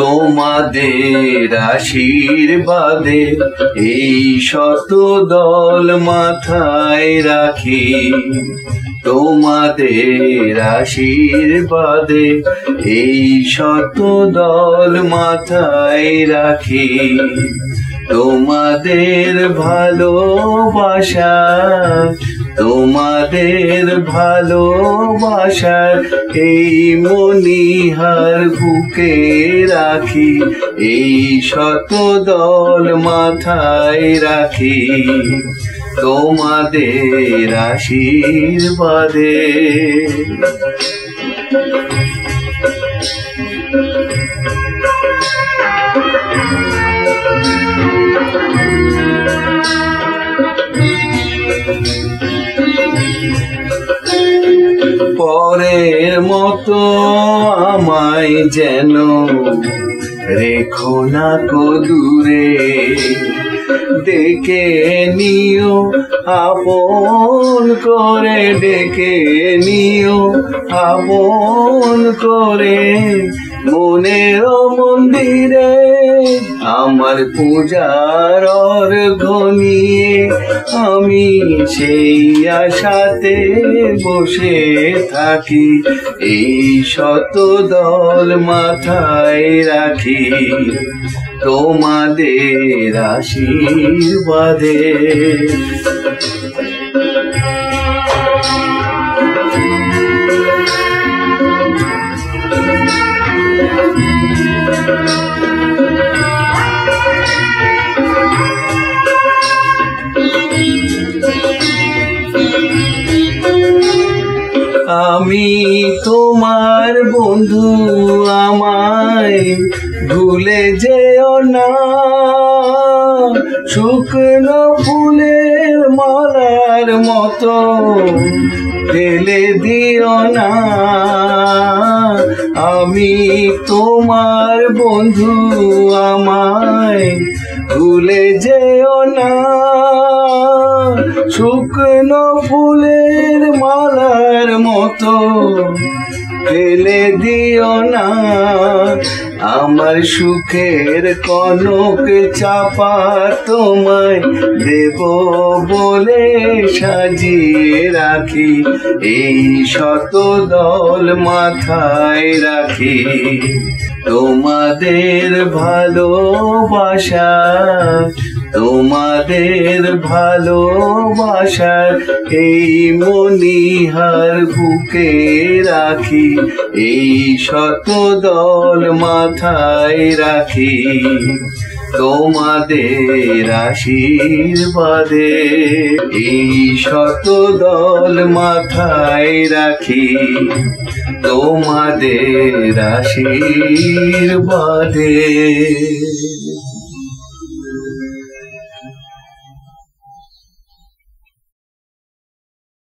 তোমাদের আশীর্বাদে এই শত দল মাথায় রাখি, তোমাদের আশীর্বাদে এই শত দল মাথায় রাখি। তোমাদের ভালোবাসা, তোমাদের ভালোবাসার এই মণিহার বুকে রাখি, এই শত দল মাথায় রাখি, তোমাদের আশীর্বাদে। পরের মতো আমায় যেন রেখো না কো দূরে, ডেকে নিও আপন করে, ডেকে নিও আপন করে। মনের মন্দিরে আমার পূজার অর্ঘ্য নিয়ে আমি সেই আশাতে বসে থাকি, এই শত দল মাথায় রাখি, তোমাদের আশীর্বাদে। আমি তোমার বন্ধু, আমায় ভুলে যেও না, শুকনো ফুলের মালার মতো ফেলে দিও না। আমি তোমার বন্ধু, আমায় ভুলে যেও না, শুকনো ফুলের মালার মতো ফেলে দিও না। আমার সুখের কনক চাপা তোমায় দেব বলে সাজিয়ে রাখি, এই শত দল মাথায় রাখি, তোমাদের ভালোবাসা, তোমাদের ভালোবাসার এই মণিহার বুকে রাখি, এই শত দল মাথায় রাখি, তোমাদের আশীর্বাদে। এই শত দল মাথায় রাখি, তোমাদের আশীর্বাদে।